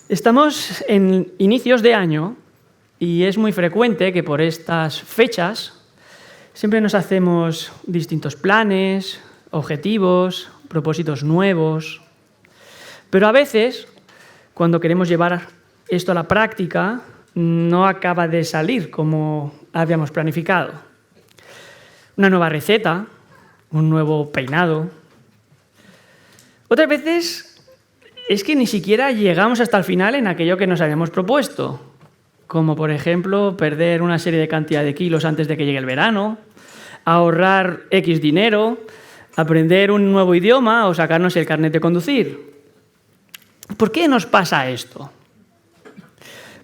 Estamos en inicios de año y es muy frecuente que por estas fechas siempre nos hacemos distintos planes, objetivos, propósitos nuevos. Pero a veces, cuando queremos llevar esto a la práctica, no acaba de salir como habíamos planificado. Una nueva receta, un nuevo peinado. Otras veces es que ni siquiera llegamos hasta el final en aquello que nos habíamos propuesto, como por ejemplo perder una serie de cantidad de kilos antes de que llegue el verano, ahorrar X dinero, aprender un nuevo idioma o sacarnos el carnet de conducir. ¿Por qué nos pasa esto?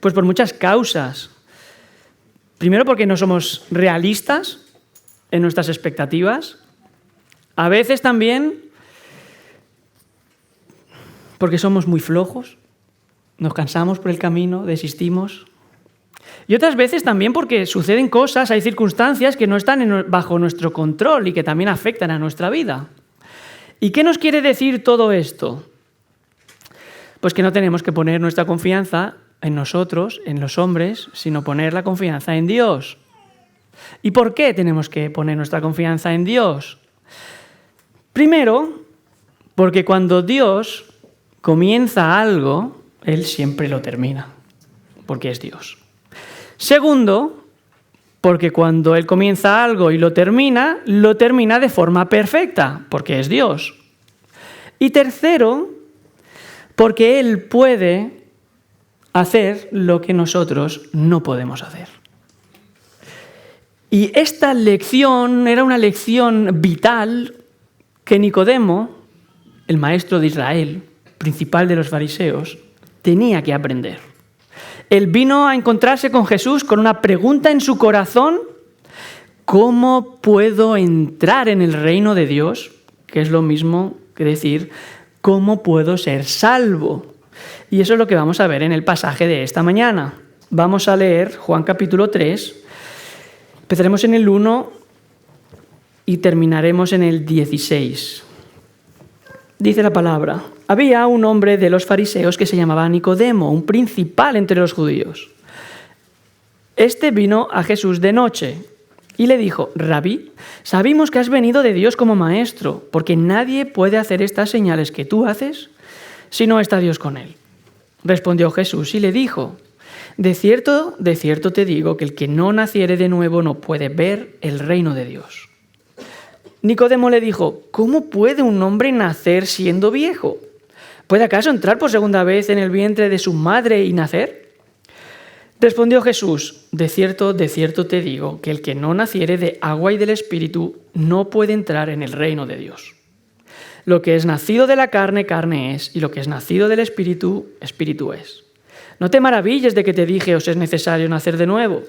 Pues por muchas causas. Primero porque no somos realistas en nuestras expectativas. A veces también porque somos muy flojos, nos cansamos por el camino, desistimos. Y otras veces también porque suceden cosas, hay circunstancias que no están bajo nuestro control y que también afectan a nuestra vida. ¿Y qué nos quiere decir todo esto? Pues que no tenemos que poner nuestra confianza en nosotros, en los hombres, sino poner la confianza en Dios. ¿Y por qué tenemos que poner nuestra confianza en Dios? Primero, porque cuando Dios comienza algo, Él siempre lo termina, porque es Dios. Segundo, porque cuando Él comienza algo y lo termina de forma perfecta, porque es Dios. Y tercero, porque Él puede hacer lo que nosotros no podemos hacer. Y esta lección era una lección vital que Nicodemo, el maestro de Israel, principal de los fariseos, tenía que aprender. Él vino a encontrarse con Jesús con una pregunta en su corazón: ¿cómo puedo entrar en el reino de Dios? Que es lo mismo que decir, ¿cómo puedo ser salvo? Y eso es lo que vamos a ver en el pasaje de esta mañana. Vamos a leer Juan capítulo 3, empezaremos en el 1 y terminaremos en el 16. Dice la palabra: había un hombre de los fariseos que se llamaba Nicodemo, un principal entre los judíos. Este vino a Jesús de noche y le dijo: Rabí, sabemos que has venido de Dios como maestro, porque nadie puede hacer estas señales que tú haces si no está Dios con él. Respondió Jesús y le dijo: de cierto te digo que el que no naciere de nuevo no puede ver el reino de Dios. Nicodemo le dijo: ¿cómo puede un hombre nacer siendo viejo? ¿Puede acaso entrar por segunda vez en el vientre de su madre y nacer? Respondió Jesús: de cierto te digo que el que no naciere de agua y del Espíritu no puede entrar en el reino de Dios. Lo que es nacido de la carne, carne es, y lo que es nacido del Espíritu, Espíritu es. No te maravilles de que te dije: os es necesario nacer de nuevo.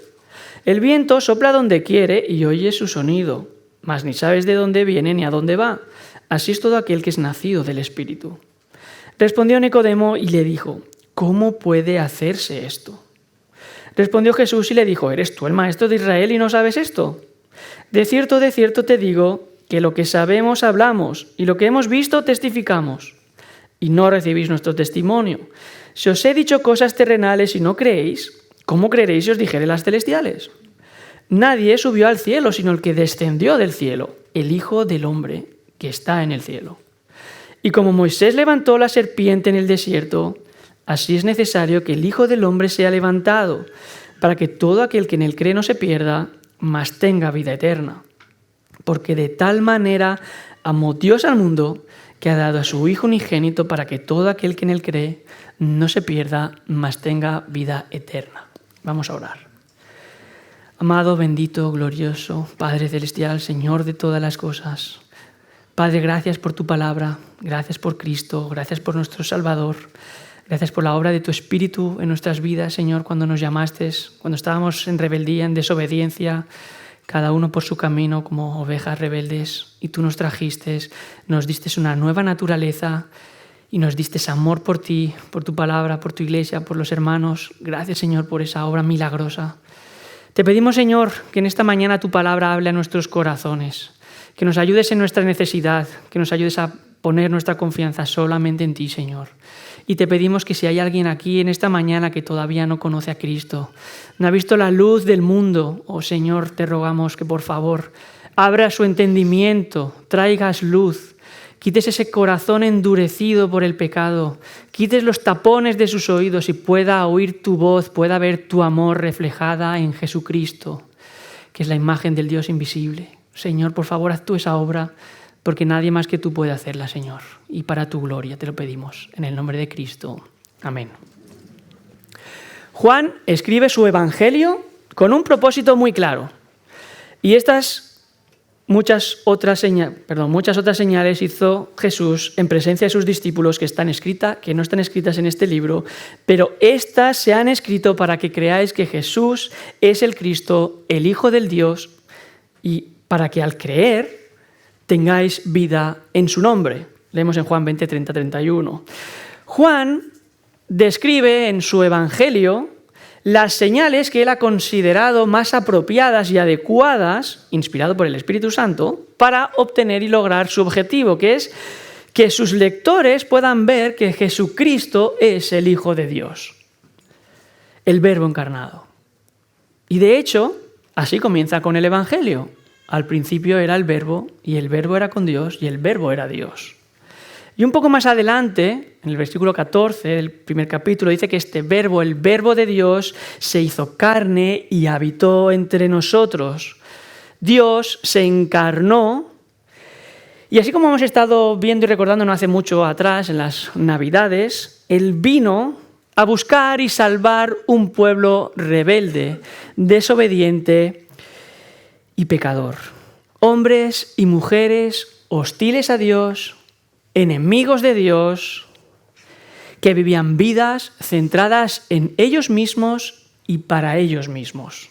El viento sopla donde quiere y oyes su sonido, mas ni sabes de dónde viene ni a dónde va. Así es todo aquel que es nacido del Espíritu. Respondió Nicodemo y le dijo: ¿cómo puede hacerse esto? Respondió Jesús y le dijo: ¿eres tú el maestro de Israel y no sabes esto? De cierto te digo que lo que sabemos hablamos y lo que hemos visto testificamos, y no recibís nuestro testimonio. Si os he dicho cosas terrenales y no creéis, ¿cómo creeréis si os dijere las celestiales? Nadie subió al cielo sino el que descendió del cielo, el Hijo del Hombre que está en el cielo. Y como Moisés levantó la serpiente en el desierto, así es necesario que el Hijo del Hombre sea levantado, para que todo aquel que en él cree no se pierda, mas tenga vida eterna. Porque de tal manera amó Dios al mundo, que ha dado a su Hijo unigénito, para que todo aquel que en él cree no se pierda, mas tenga vida eterna. Vamos a orar. Amado, bendito, glorioso, Padre celestial, Señor de todas las cosas. Padre, gracias por tu palabra, gracias por Cristo, gracias por nuestro Salvador, gracias por la obra de tu Espíritu en nuestras vidas, Señor, cuando nos llamaste, cuando estábamos en rebeldía, en desobediencia, cada uno por su camino como ovejas rebeldes, y tú nos trajiste, nos diste una nueva naturaleza y nos diste amor por ti, por tu palabra, por tu iglesia, por los hermanos. Gracias, Señor, por esa obra milagrosa. Te pedimos, Señor, que en esta mañana tu palabra hable a nuestros corazones, que nos ayudes en nuestra necesidad, que nos ayudes a poner nuestra confianza solamente en ti, Señor. Y te pedimos que si hay alguien aquí en esta mañana que todavía no conoce a Cristo, no ha visto la luz del mundo, oh Señor, te rogamos que por favor abra su entendimiento, traigas luz, quites ese corazón endurecido por el pecado, quites los tapones de sus oídos y pueda oír tu voz, pueda ver tu amor reflejada en Jesucristo, que es la imagen del Dios invisible. Señor, por favor, haz tú esa obra, porque nadie más que tú puede hacerla, Señor. Y para tu gloria te lo pedimos, en el nombre de Cristo. Amén. Juan escribe su evangelio con un propósito muy claro. Y muchas otras señales hizo Jesús en presencia de sus discípulos que no están escritas en este libro, pero estas se han escrito para que creáis que Jesús es el Cristo, el Hijo del Dios, y para que al creer tengáis vida en su nombre. Leemos en Juan 20, 30, 31. Juan describe en su evangelio las señales que él ha considerado más apropiadas y adecuadas, inspirado por el Espíritu Santo, para obtener y lograr su objetivo, que es que sus lectores puedan ver que Jesucristo es el Hijo de Dios, el Verbo encarnado. Y de hecho, así comienza con el Evangelio. Al principio era el Verbo, y el Verbo era con Dios, y el Verbo era Dios. Y un poco más adelante, en el versículo 14 del primer capítulo, dice que este Verbo, el Verbo de Dios, se hizo carne y habitó entre nosotros. Dios se encarnó, y así como hemos estado viendo y recordando no hace mucho atrás, en las Navidades, Él vino a buscar y salvar un pueblo rebelde, desobediente y pecador. Hombres y mujeres hostiles a Dios, enemigos de Dios, que vivían vidas centradas en ellos mismos y para ellos mismos.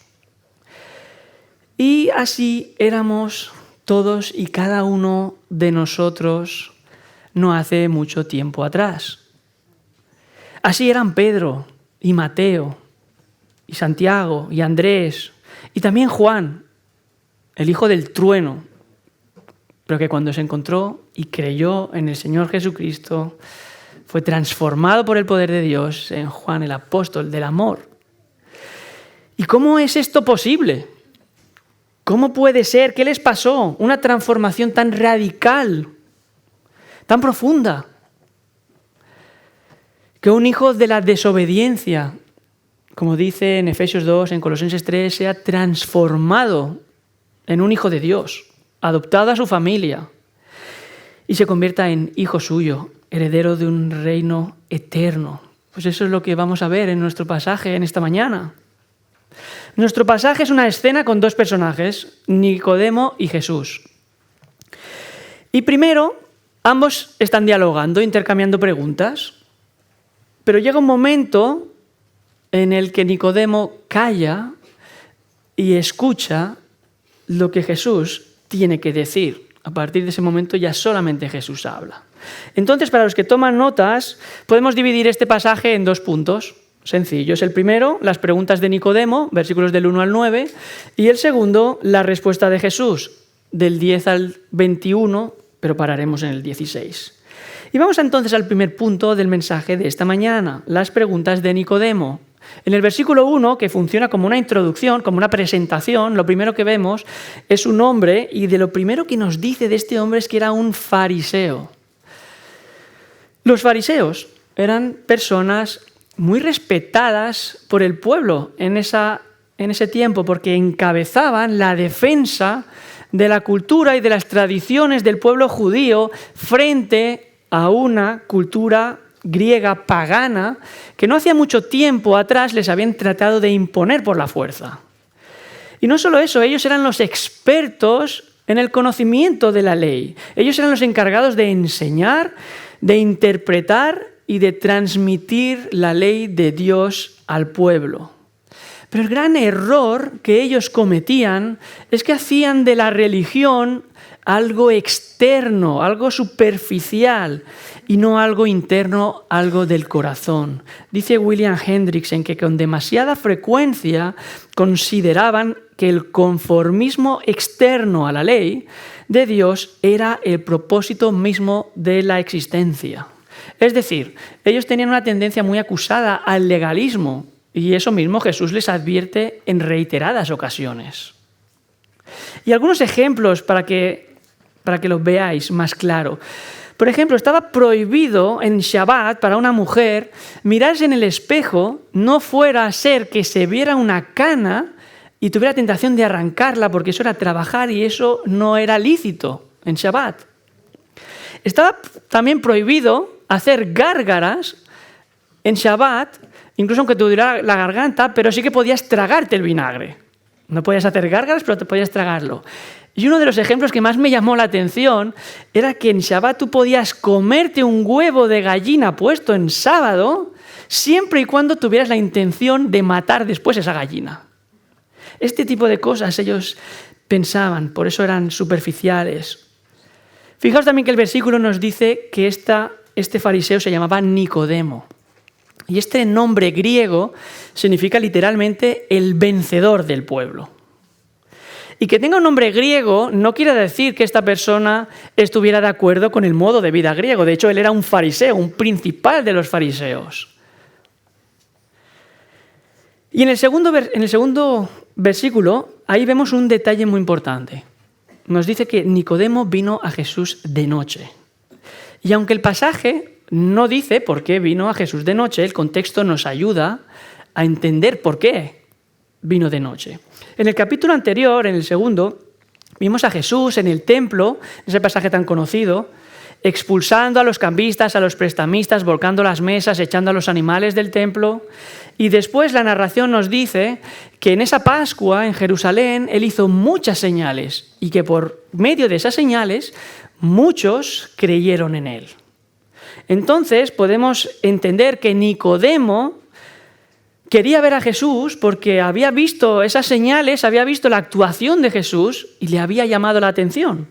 Y así éramos todos y cada uno de nosotros no hace mucho tiempo atrás. Así eran Pedro y Mateo y Santiago y Andrés y también Juan, el hijo del trueno, pero que cuando se encontró y creyó en el Señor Jesucristo, fue transformado por el poder de Dios en Juan, el apóstol del amor. ¿Y cómo es esto posible? ¿Cómo puede ser? ¿Qué les pasó? Una transformación tan radical, tan profunda, que un hijo de la desobediencia, como dice en Efesios 2, en Colosenses 3, sea transformado en un hijo de Dios, adoptado a su familia, y se convierta en hijo suyo, heredero de un reino eterno. Pues eso es lo que vamos a ver en nuestro pasaje en esta mañana. Nuestro pasaje es una escena con dos personajes, Nicodemo y Jesús. Y primero, ambos están dialogando, intercambiando preguntas, pero llega un momento en el que Nicodemo calla y escucha lo que Jesús tiene que decir. A partir de ese momento ya solamente Jesús habla. Entonces, para los que toman notas, podemos dividir este pasaje en dos puntos sencillos. El primero, las preguntas de Nicodemo, versículos del 1 al 9, y el segundo, la respuesta de Jesús, del 10 al 21, pero pararemos en el 16. Y vamos entonces al primer punto del mensaje de esta mañana, las preguntas de Nicodemo. En el versículo 1, que funciona como una introducción, como una presentación, lo primero que vemos es un hombre, y de lo primero que nos dice de este hombre es que era un fariseo. Los fariseos eran personas muy respetadas por el pueblo en ese tiempo, porque encabezaban la defensa de la cultura y de las tradiciones del pueblo judío frente a una cultura griega pagana que no hacía mucho tiempo atrás les habían tratado de imponer por la fuerza. Y no solo eso, ellos eran los expertos en el conocimiento de la ley. Ellos eran los encargados de enseñar, de interpretar y de transmitir la ley de Dios al pueblo. Pero el gran error que ellos cometían es que hacían de la religión algo externo, algo superficial, y no algo interno, algo del corazón. Dice William Hendriksen que con demasiada frecuencia consideraban que el conformismo externo a la ley de Dios era el propósito mismo de la existencia. Es decir, ellos tenían una tendencia muy acusada al legalismo, y eso mismo Jesús les advierte en reiteradas ocasiones. Y algunos ejemplos para que los veáis más claro. Por ejemplo, estaba prohibido en Shabbat para una mujer mirarse en el espejo, no fuera a ser que se viera una cana y tuviera tentación de arrancarla, porque eso era trabajar y eso no era lícito en Shabbat. Estaba también prohibido hacer gárgaras en Shabbat, incluso aunque te doliera la garganta, pero sí que podías tragarte el vinagre. No podías hacer gárgaras, pero te podías tragarlo. Y uno de los ejemplos que más me llamó la atención era que en Shabbat tú podías comerte un huevo de gallina puesto en sábado, siempre y cuando tuvieras la intención de matar después esa gallina. Este tipo de cosas ellos pensaban, por eso eran superficiales. Fijaos también que el versículo nos dice que este fariseo se llamaba Nicodemo. Y este nombre griego significa literalmente el vencedor del pueblo. Y que tenga un nombre griego no quiere decir que esta persona estuviera de acuerdo con el modo de vida griego. De hecho, él era un fariseo, un principal de los fariseos. Y en el segundo versículo, ahí vemos un detalle muy importante. Nos dice que Nicodemo vino a Jesús de noche. Y aunque el pasaje no dice por qué vino a Jesús de noche, el contexto nos ayuda a entender por qué vino de noche. En el capítulo anterior, en el segundo, vimos a Jesús en el templo, ese pasaje tan conocido, expulsando a los cambistas, a los prestamistas, volcando las mesas, echando a los animales del templo. Y después la narración nos dice que en esa Pascua, en Jerusalén, él hizo muchas señales y que por medio de esas señales muchos creyeron en él. Entonces podemos entender que Nicodemo quería ver a Jesús porque había visto esas señales, había visto la actuación de Jesús y le había llamado la atención.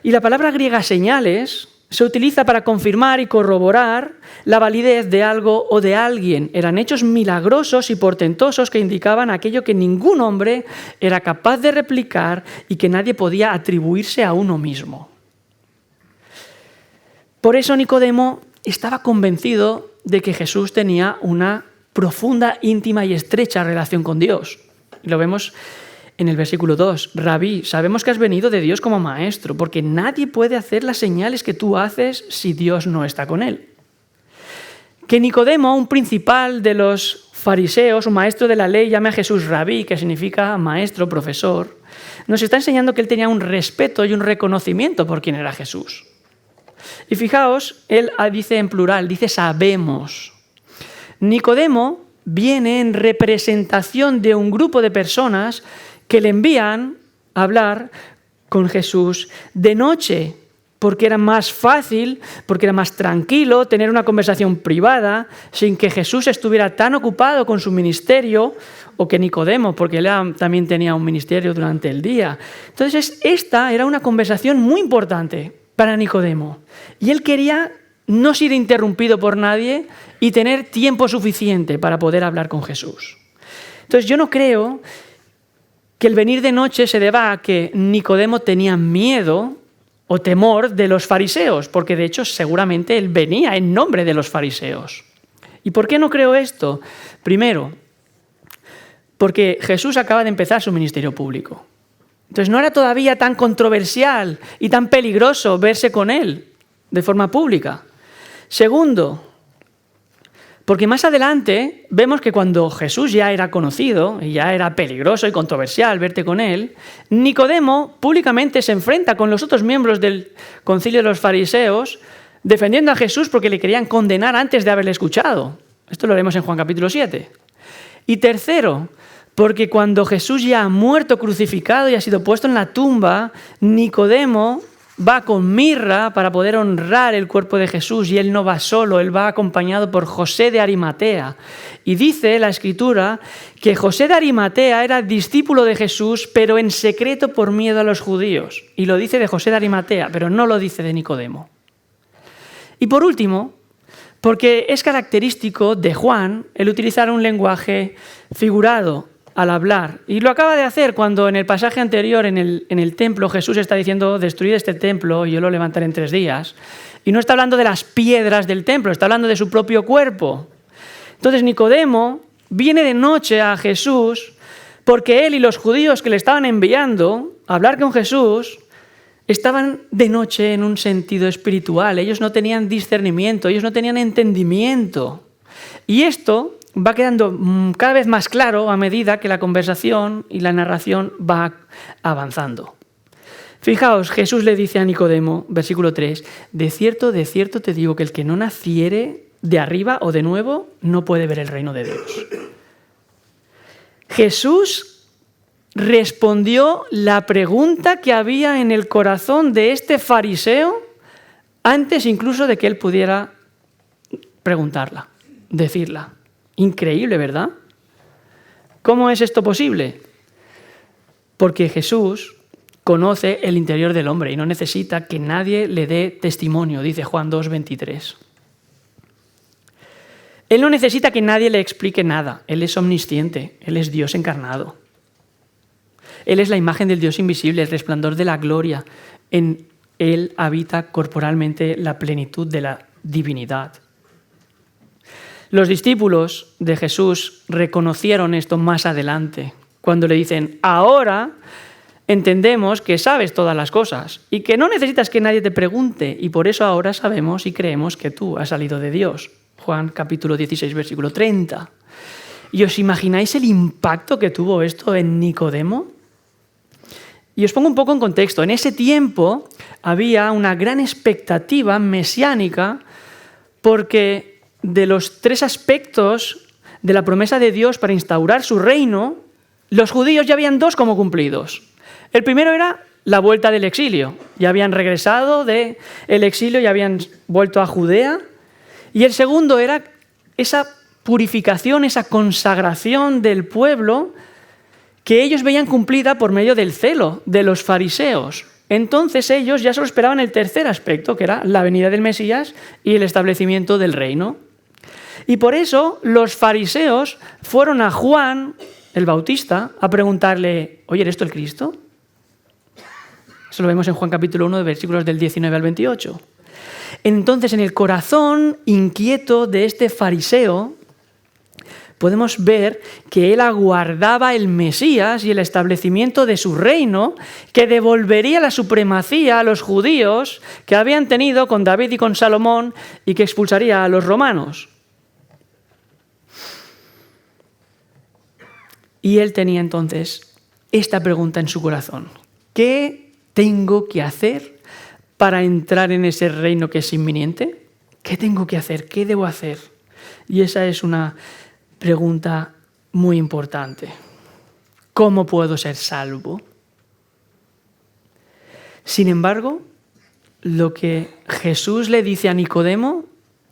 Y la palabra griega señales se utiliza para confirmar y corroborar la validez de algo o de alguien. Eran hechos milagrosos y portentosos que indicaban aquello que ningún hombre era capaz de replicar y que nadie podía atribuirse a uno mismo. Por eso Nicodemo estaba convencido de que Jesús tenía una profunda, íntima y estrecha relación con Dios. Lo vemos en el versículo 2. Rabí, sabemos que has venido de Dios como maestro, porque nadie puede hacer las señales que tú haces si Dios no está con él. Que Nicodemo, un principal de los fariseos, un maestro de la ley, llame a Jesús Rabí, que significa maestro, profesor, nos está enseñando que él tenía un respeto y un reconocimiento por quién era Jesús. Y fijaos, él dice en plural, dice sabemos. Nicodemo viene en representación de un grupo de personas que le envían a hablar con Jesús de noche, porque era más fácil, porque era más tranquilo tener una conversación privada sin que Jesús estuviera tan ocupado con su ministerio, o que Nicodemo, porque él también tenía un ministerio durante el día. Entonces, esta era una conversación muy importante para Nicodemo. Y él quería no ser interrumpido por nadie y tener tiempo suficiente para poder hablar con Jesús. Entonces, yo no creo que el venir de noche se deba a que Nicodemo tenía miedo o temor de los fariseos, porque de hecho seguramente él venía en nombre de los fariseos. ¿Y por qué no creo esto? Primero, porque Jesús acaba de empezar su ministerio público. Entonces no era todavía tan controversial y tan peligroso verse con él de forma pública. Segundo, porque más adelante vemos que cuando Jesús ya era conocido y ya era peligroso y controversial verte con él, Nicodemo públicamente se enfrenta con los otros miembros del concilio de los fariseos defendiendo a Jesús porque le querían condenar antes de haberle escuchado. Esto lo leemos en Juan capítulo 7. Y tercero, porque cuando Jesús ya ha muerto crucificado y ha sido puesto en la tumba, Nicodemo va con mirra para poder honrar el cuerpo de Jesús y él no va solo, él va acompañado por José de Arimatea. Y dice la Escritura que José de Arimatea era discípulo de Jesús, pero en secreto por miedo a los judíos. Y lo dice de José de Arimatea, pero no lo dice de Nicodemo. Y por último, porque es característico de Juan el utilizar un lenguaje figurado al hablar. Y lo acaba de hacer cuando en el pasaje anterior en el templo Jesús está diciendo destruid este templo y yo lo levantaré en 3 días. Y no está hablando de las piedras del templo, está hablando de su propio cuerpo. Entonces Nicodemo viene de noche a Jesús porque él y los judíos que le estaban enviando a hablar con Jesús estaban de noche en un sentido espiritual. Ellos no tenían discernimiento, ellos no tenían entendimiento. Y esto va quedando cada vez más claro a medida que la conversación y la narración va avanzando. Fijaos, Jesús le dice a Nicodemo, versículo 3, de cierto te digo que el que no naciere de arriba o de nuevo no puede ver el reino de Dios. Jesús respondió la pregunta que había en el corazón de este fariseo antes incluso de que él pudiera preguntarla, decirla. Increíble, ¿verdad? ¿Cómo es esto posible? Porque Jesús conoce el interior del hombre y no necesita que nadie le dé testimonio, dice Juan 2:23. Él no necesita que nadie le explique nada. Él es omnisciente, Él es Dios encarnado. Él es la imagen del Dios invisible, el resplandor de la gloria. En Él habita corporalmente la plenitud de la divinidad. Los discípulos de Jesús reconocieron esto más adelante, cuando le dicen, ahora entendemos que sabes todas las cosas y que no necesitas que nadie te pregunte y por eso ahora sabemos y creemos que tú has salido de Dios. Juan capítulo 16, versículo 30. ¿Y os imagináis el impacto que tuvo esto en Nicodemo? Y os pongo un poco en contexto. En ese tiempo había una gran expectativa mesiánica porque de los 3 aspectos de la promesa de Dios para instaurar su reino, los judíos ya habían 2 como cumplidos. El primero era la vuelta del exilio. Ya habían regresado del exilio, ya habían vuelto a Judea. Y el segundo era esa purificación, esa consagración del pueblo que ellos veían cumplida por medio del celo de los fariseos. Entonces ellos ya solo esperaban el tercer aspecto, que era la venida del Mesías y el establecimiento del reino. Y por eso los fariseos fueron a Juan, el Bautista, a preguntarle, oye, ¿eres tú el Cristo? Eso lo vemos en Juan capítulo 1, de versículos del 19 al 28. Entonces, en el corazón inquieto de este fariseo, podemos ver que él aguardaba el Mesías y el establecimiento de su reino, que devolvería la supremacía a los judíos que habían tenido con David y con Salomón y que expulsaría a los romanos. Y él tenía entonces esta pregunta en su corazón. ¿Qué tengo que hacer para entrar en ese reino que es inminente? ¿Qué tengo que hacer? ¿Qué debo hacer? Y esa es una pregunta muy importante. ¿Cómo puedo ser salvo? Sin embargo, lo que Jesús le dice a Nicodemo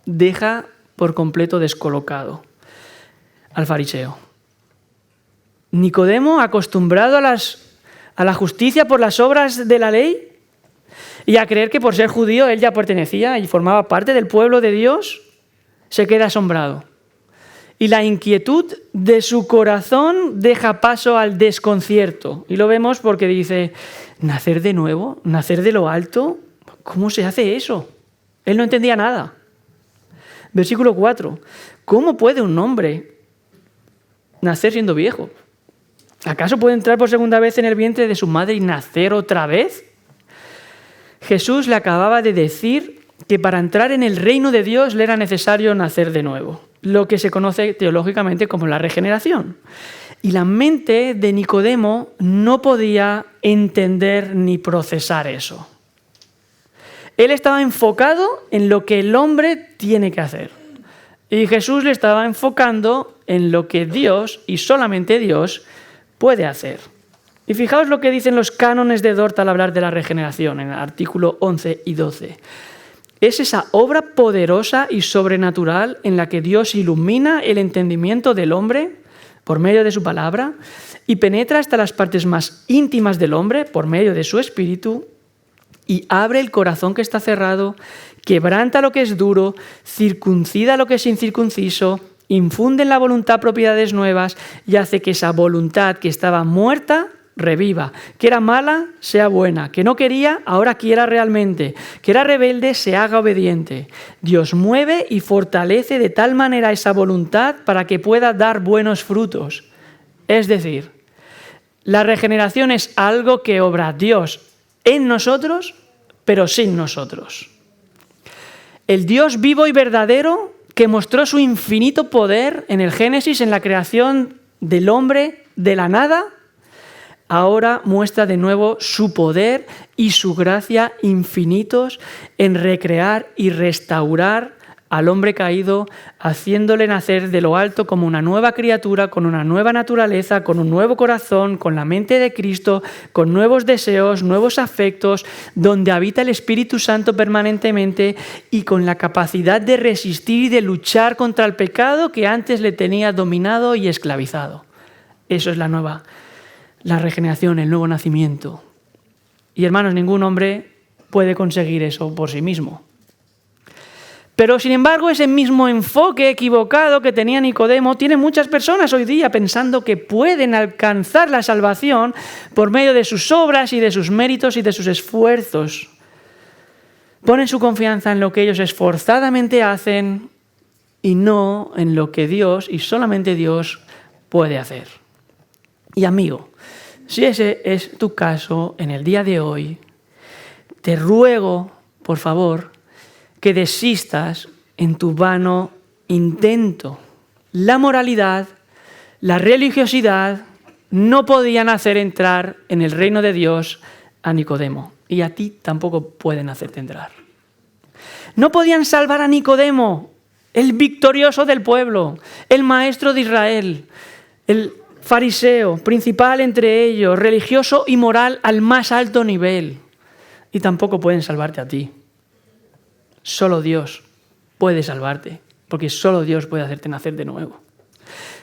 deja por completo descolocado al fariseo. Nicodemo, acostumbrado a la justicia por las obras de la ley y a creer que por ser judío él ya pertenecía y formaba parte del pueblo de Dios, se queda asombrado. Y la inquietud de su corazón deja paso al desconcierto. Y lo vemos porque dice, ¿nacer de nuevo? ¿Nacer de lo alto? ¿Cómo se hace eso? Él no entendía nada. Versículo 4. ¿Cómo puede un hombre nacer siendo viejo? ¿Acaso puede entrar por segunda vez en el vientre de su madre y nacer otra vez? Jesús le acababa de decir que para entrar en el reino de Dios le era necesario nacer de nuevo, lo que se conoce teológicamente como la regeneración. Y la mente de Nicodemo no podía entender ni procesar eso. Él estaba enfocado en lo que el hombre tiene que hacer. Y Jesús le estaba enfocando en lo que Dios, y solamente Dios, puede hacer. Y fijaos lo que dicen los cánones de Dort al hablar de la regeneración, en el artículo 11 y 12. Es esa obra poderosa y sobrenatural en la que Dios ilumina el entendimiento del hombre por medio de su palabra y penetra hasta las partes más íntimas del hombre por medio de su espíritu y abre el corazón que está cerrado, quebranta lo que es duro, circuncida lo que es incircunciso, infunde en la voluntad propiedades nuevas y hace que esa voluntad que estaba muerta reviva. Que era mala, sea buena. Que no quería, ahora quiera realmente. Que era rebelde, se haga obediente. Dios mueve y fortalece de tal manera esa voluntad para que pueda dar buenos frutos. Es decir, la regeneración es algo que obra Dios en nosotros, pero sin nosotros. El Dios vivo y verdadero que mostró su infinito poder en el Génesis, en la creación del hombre de la nada, ahora muestra de nuevo su poder y su gracia infinitos en recrear y restaurar al hombre caído, haciéndole nacer de lo alto como una nueva criatura, con una nueva naturaleza, con un nuevo corazón, con la mente de Cristo, con nuevos deseos, nuevos afectos, donde habita el Espíritu Santo permanentemente y con la capacidad de resistir y de luchar contra el pecado que antes le tenía dominado y esclavizado. Eso es la regeneración, el nuevo nacimiento. Y hermanos, ningún hombre puede conseguir eso por sí mismo. Pero, sin embargo, ese mismo enfoque equivocado que tenía Nicodemo tiene muchas personas hoy día pensando que pueden alcanzar la salvación por medio de sus obras y de sus méritos y de sus esfuerzos. Ponen su confianza en lo que ellos esforzadamente hacen y no en lo que Dios y solamente Dios puede hacer. Y amigo, si ese es tu caso en el día de hoy, te ruego, por favor, que desistas en tu vano intento. La moralidad, la religiosidad no podían hacer entrar en el reino de Dios a Nicodemo. Y a ti tampoco pueden hacerte entrar. No podían salvar a Nicodemo, el victorioso del pueblo, el maestro de Israel, el fariseo, principal entre ellos, religioso y moral al más alto nivel. Y tampoco pueden salvarte a ti. Solo Dios puede salvarte, porque solo Dios puede hacerte nacer de nuevo.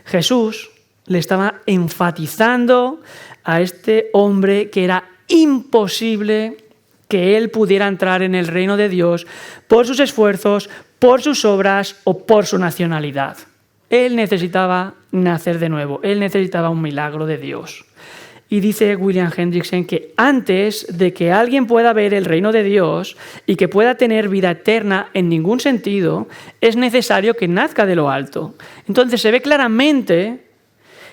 Jesús le estaba enfatizando a este hombre que era imposible que él pudiera entrar en el reino de Dios por sus esfuerzos, por sus obras o por su nacionalidad. Él necesitaba nacer de nuevo, él necesitaba un milagro de Dios. Y dice William Hendrickson que antes de que alguien pueda ver el reino de Dios y que pueda tener vida eterna en ningún sentido, es necesario que nazca de lo alto. Entonces se ve claramente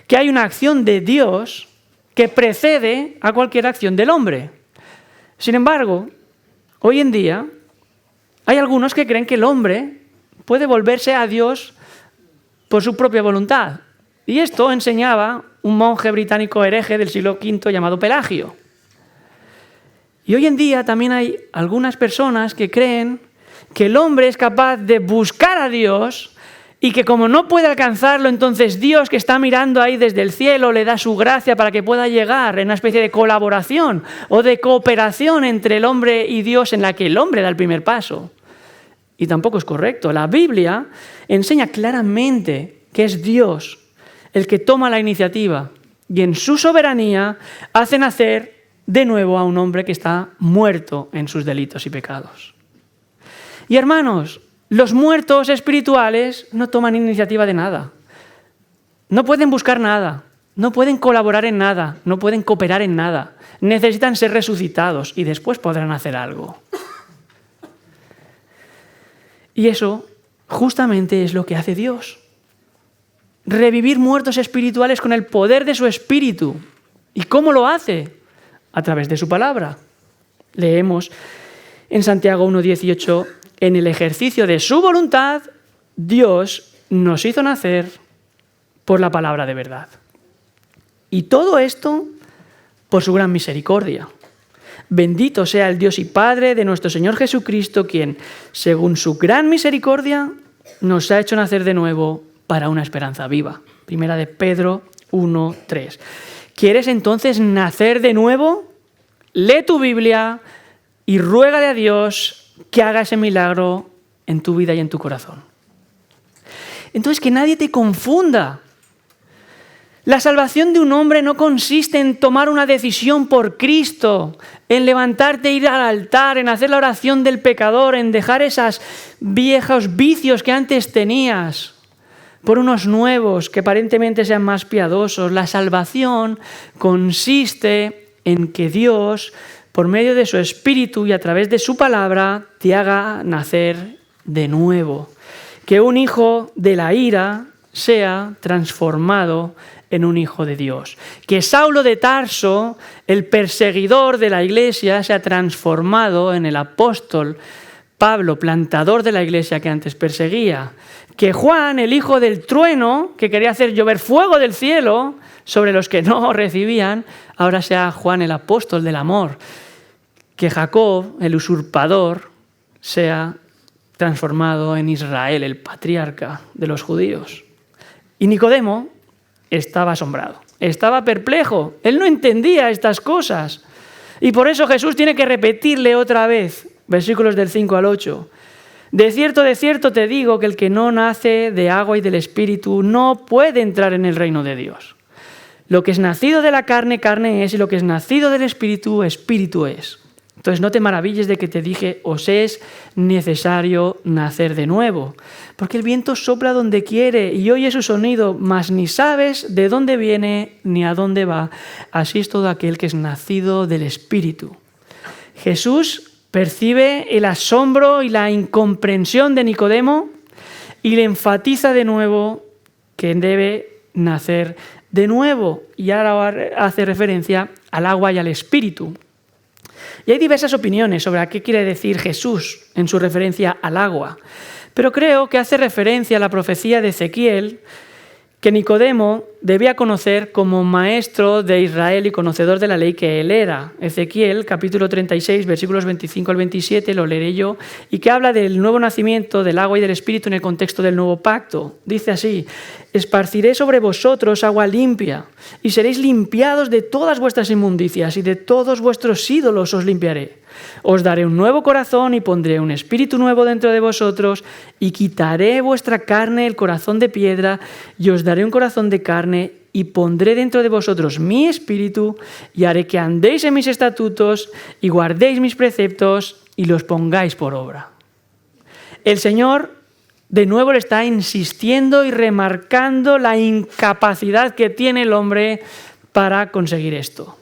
que hay una acción de Dios que precede a cualquier acción del hombre. Sin embargo, hoy en día hay algunos que creen que el hombre puede volverse a Dios por su propia voluntad. Y esto enseñaba un monje británico hereje del siglo V llamado Pelagio. Y hoy en día también hay algunas personas que creen que el hombre es capaz de buscar a Dios y que como no puede alcanzarlo, entonces Dios, que está mirando ahí desde el cielo, le da su gracia para que pueda llegar en una especie de colaboración o de cooperación entre el hombre y Dios en la que el hombre da el primer paso. Y tampoco es correcto. La Biblia enseña claramente que es Dios el que toma la iniciativa y en su soberanía hace nacer de nuevo a un hombre que está muerto en sus delitos y pecados. Y hermanos, los muertos espirituales no toman iniciativa de nada. No pueden buscar nada, no pueden colaborar en nada, no pueden cooperar en nada. Necesitan ser resucitados y después podrán hacer algo. Y eso justamente es lo que hace Dios. Revivir muertos espirituales con el poder de su Espíritu. ¿Y cómo lo hace? A través de su palabra. Leemos en Santiago 1:18, en el ejercicio de su voluntad, Dios nos hizo nacer por la palabra de verdad. Y todo esto por su gran misericordia. Bendito sea el Dios y Padre de nuestro Señor Jesucristo, quien, según su gran misericordia, nos ha hecho nacer de nuevo para una esperanza viva. Primera de Pedro 1:3. ¿Quieres entonces nacer de nuevo? Lee tu Biblia y ruégale a Dios que haga ese milagro en tu vida y en tu corazón. Entonces, que nadie te confunda. La salvación de un hombre no consiste en tomar una decisión por Cristo, en levantarte e ir al altar, en hacer la oración del pecador, en dejar esos viejos vicios que antes tenías. por unos nuevos que aparentemente sean más piadosos. La salvación consiste en que Dios, por medio de su Espíritu y a través de su palabra, te haga nacer de nuevo. Que un hijo de la ira sea transformado en un hijo de Dios. Que Saulo de Tarso, el perseguidor de la iglesia, sea transformado en el apóstol Pablo, plantador de la iglesia que antes perseguía. Que Juan, el hijo del trueno, que quería hacer llover fuego del cielo sobre los que no recibían, ahora sea Juan el apóstol del amor. Que Jacob, el usurpador, sea transformado en Israel, el patriarca de los judíos. Y Nicodemo estaba asombrado, estaba perplejo, él no entendía estas cosas. Y por eso Jesús tiene que repetirle otra vez, versículos del 5 al 8. De cierto te digo que el que no nace de agua y del Espíritu no puede entrar en el reino de Dios. Lo que es nacido de la carne, carne es, y lo que es nacido del Espíritu, Espíritu es. Entonces no te maravilles de que te dije, os es necesario nacer de nuevo. Porque el viento sopla donde quiere y oye su sonido, mas ni sabes de dónde viene ni a dónde va. Así es todo aquel que es nacido del Espíritu. Jesús percibe el asombro y la incomprensión de Nicodemo y le enfatiza de nuevo que debe nacer de nuevo. Y ahora hace referencia al agua y al Espíritu. Y hay diversas opiniones sobre a qué quiere decir Jesús en su referencia al agua. Pero creo que hace referencia a la profecía de Ezequiel que Nicodemo debía conocer como maestro de Israel y conocedor de la ley que él era. Ezequiel, capítulo 36, versículos 25 al 27, lo leeré yo, y que habla del nuevo nacimiento, del agua y del Espíritu en el contexto del nuevo pacto. Dice así: esparciré sobre vosotros agua limpia, y seréis limpiados de todas vuestras inmundicias, y de todos vuestros ídolos os limpiaré. Os daré un nuevo corazón y pondré un espíritu nuevo dentro de vosotros, y quitaré vuestra carne, el corazón de piedra, y os daré un corazón de carne, y pondré dentro de vosotros mi espíritu, y haré que andéis en mis estatutos, y guardéis mis preceptos, y los pongáis por obra. El Señor de nuevo le está insistiendo y remarcando la incapacidad que tiene el hombre para conseguir esto.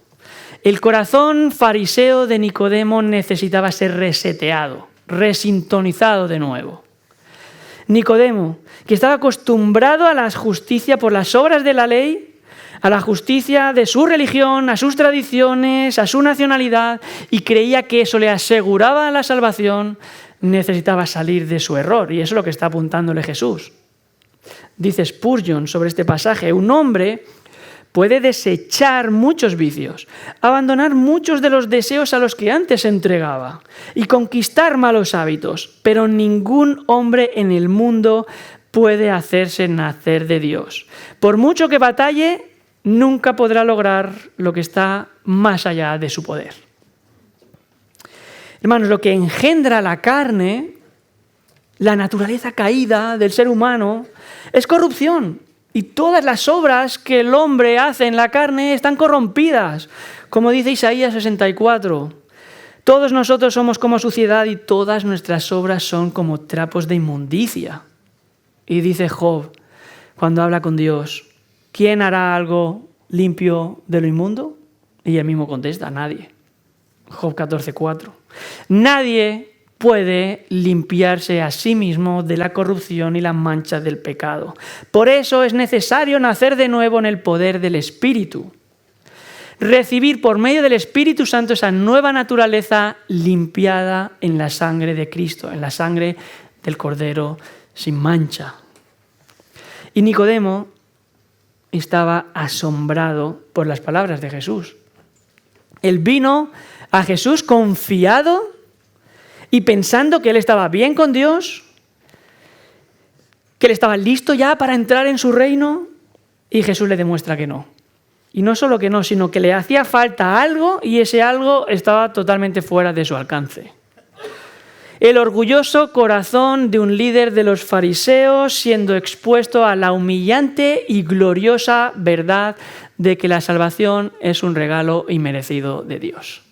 El corazón fariseo de Nicodemo necesitaba ser reseteado, resintonizado de nuevo. Nicodemo, que estaba acostumbrado a la justicia por las obras de la ley, a la justicia de su religión, a sus tradiciones, a su nacionalidad, y creía que eso le aseguraba la salvación, necesitaba salir de su error. Y eso es lo que está apuntándole Jesús. Dice Spurgeon sobre este pasaje: un hombre puede desechar muchos vicios, abandonar muchos de los deseos a los que antes se entregaba y conquistar malos hábitos, pero ningún hombre en el mundo puede hacerse nacer de Dios. Por mucho que batalle, nunca podrá lograr lo que está más allá de su poder. Hermanos, lo que engendra la carne, la naturaleza caída del ser humano, es corrupción. Y todas las obras que el hombre hace en la carne están corrompidas. Como dice Isaías 64, todos nosotros somos como suciedad y todas nuestras obras son como trapos de inmundicia. Y dice Job, cuando habla con Dios, ¿quién hará algo limpio de lo inmundo? Y él mismo contesta, nadie. Job 14:4. Nadie puede limpiarse a sí mismo de la corrupción y la mancha del pecado. Por eso es necesario nacer de nuevo en el poder del Espíritu. Recibir por medio del Espíritu Santo esa nueva naturaleza limpiada en la sangre de Cristo, en la sangre del Cordero sin mancha. Y Nicodemo estaba asombrado por las palabras de Jesús. Él vino a Jesús confiado y pensando que él estaba bien con Dios, que él estaba listo ya para entrar en su reino, y Jesús le demuestra que no. Y no solo que no, sino que le hacía falta algo y ese algo estaba totalmente fuera de su alcance. El orgulloso corazón de un líder de los fariseos siendo expuesto a la humillante y gloriosa verdad de que la salvación es un regalo inmerecido de Dios.